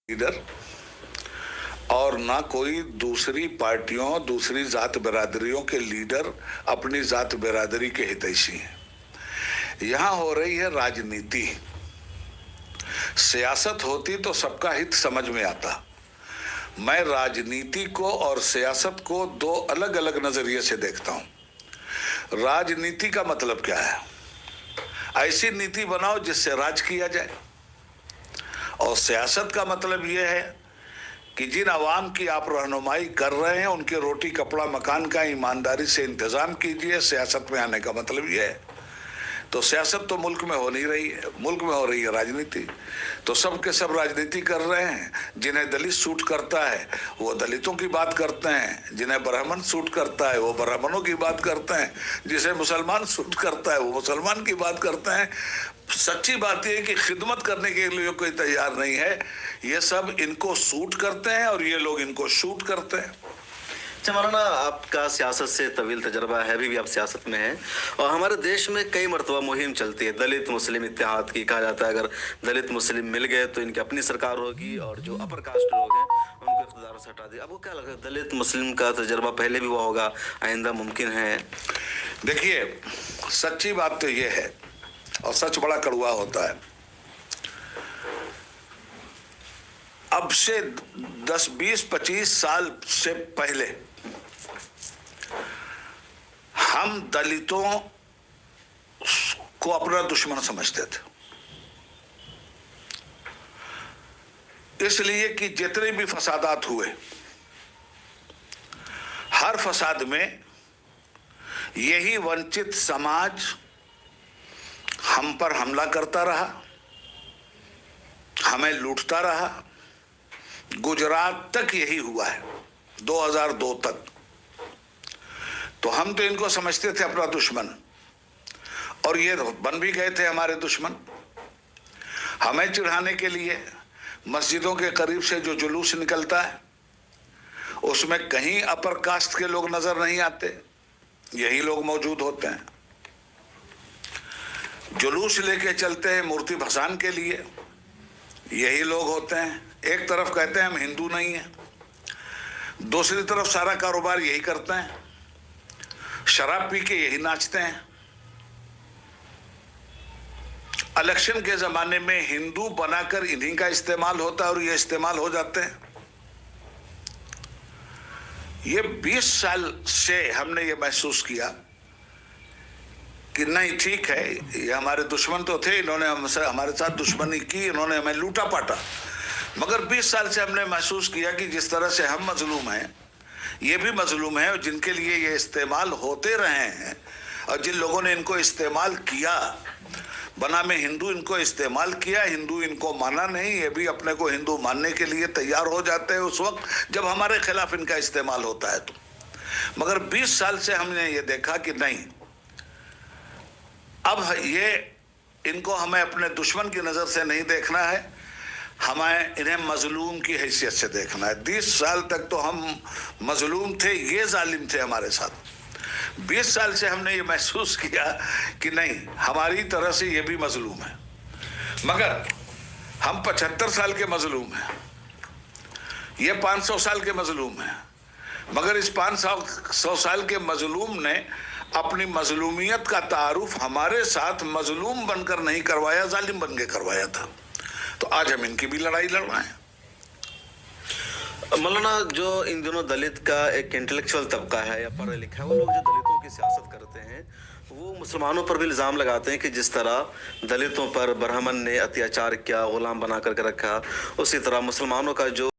Leader और ना कोई दूसरी पार्टियों, दूसरी जात बिरादरियों के लीडर अपनी जात बिरादरी के हितैषी हैं। यहां हो रही है राजनीति। सियासत होती तो सबका हित समझ में आता। मैं राजनीति को और सियासत को दो अलग अलग नजरिए से देखता हूं। राजनीति का मतलब क्या है? ऐसी नीति बनाओ जिससे राज किया जाए। और सियासत का मतलब यह है कि जिन आवाम की आप रहनुमाई कर रहे हैं उनके रोटी कपड़ा मकान का ईमानदारी से इंतजाम कीजिए। सियासत में आने का मतलब यह है। तो सियासत तो मुल्क में हो नहीं रही है, मुल्क में हो रही है राजनीति। तो सब के सब राजनीति कर रहे हैं। जिन्हें दलित सूट करता है वो दलितों की बात करते हैं, जिन्हें ब्राह्मण सूट करता है वो ब्राह्मणों की बात करते हैं, जिसे मुसलमान सूट करता है वो मुसलमान की बात करते हैं। सच्ची बात यह है कि खिदमत करने के लिए कोई तैयार नहीं है। ये सब इनको सूट करते हैं और ये लोग इनको शूट करते हैं। मौलाना, आपका सियासत से तवील तजर्बा है, अभी भी आप सियासत में हैं और हमारे देश में कई मरतबा मुहिम चलती है दलित मुस्लिम इत्तेहाद की। कहा जाता है अगर दलित मुस्लिम मिल गए तो इनकी अपनी सरकार होगी और जो अपर कास्ट लोग हैं उनको इख्तियार से हटा दिया। आपको क्या लगता है, दलित मुस्लिम का तजर्बा पहले भी हुआ होगा, आइंदा मुमकिन है? देखिए, सच्ची बात तो ये है और सच बड़ा कड़वा होता है। अब से 10, 20, 25 साल से पहले हम दलितों को अपना दुश्मन समझते थे, इसलिए कि जितने भी फसादात हुए हर फसाद में यही वंचित समाज हम पर हमला करता रहा, हमें लूटता रहा। गुजरात तक यही हुआ है, 2002 तक। तो हम तो इनको समझते थे अपना दुश्मन और ये बन भी गए थे हमारे दुश्मन। हमें चिढ़ाने के लिए मस्जिदों के करीब से जो जुलूस निकलता है उसमें कहीं अपर कास्ट के लोग नजर नहीं आते, यही लोग मौजूद होते हैं। जुलूस लेके चलते हैं मूर्ति भसान के लिए, यही लोग होते हैं। एक तरफ कहते हैं हम हिंदू नहीं हैं, दूसरी तरफ सारा कारोबार यही करते हैं, शराब पी के यही नाचते हैं। इलेक्शन के जमाने में हिंदू बनाकर इन्हीं का इस्तेमाल होता है और ये इस्तेमाल हो जाते हैं। ये 20 साल से हमने ये महसूस किया कि नहीं, ठीक है, ये हमारे दुश्मन तो थे, इन्होंने हमारे साथ दुश्मनी की, इन्होंने हमें लूटा पाटा। मगर 20 साल से हमने महसूस किया कि जिस तरह से हम मजलूम हैं ये भी मजलूम है और जिनके लिए ये इस्तेमाल होते रहे हैं और जिन लोगों ने इनको इस्तेमाल किया, बनामे हिंदू इनको इस्तेमाल किया, हिंदू इनको माना नहीं, ये भी अपने को हिंदू मानने के लिए तैयार हो जाते हैं उस वक्त जब हमारे खिलाफ इनका इस्तेमाल होता है। तो मगर 20 साल से हमने ये देखा कि नहीं, अब ये इनको हमें अपने दुश्मन की नज़र से नहीं देखना है, हमें इन्हें मजलूम की हैसियत से देखना है। 20 साल तक तो हम मजलूम थे, ये जालिम थे हमारे साथ। 20 साल से हमने ये महसूस किया कि नहीं, हमारी तरह से ये भी मजलूम है। मगर हम 75 साल के मजलूम हैं, ये 500 साल के मजलूम हैं। मगर इस 500 साल के मजलूम ने अपनी मजलूमियत का तारुफ हमारे साथ मजलूम बनकर नहीं करवाया, जालिम बन के करवाया था। तो आज हम इनकी भी लड़ाई लड़ रहे हैं। मौलाना, जो इन दिनों दलित का एक इंटेलेक्चुअल तबका है या पढ़ा लिखा है, वो लोग जो दलितों की सियासत करते हैं वो मुसलमानों पर भी इल्ज़ाम लगाते हैं कि जिस तरह दलितों पर ब्राह्मण ने अत्याचार किया, गुलाम बना करके रखा, उसी तरह मुसलमानों का जो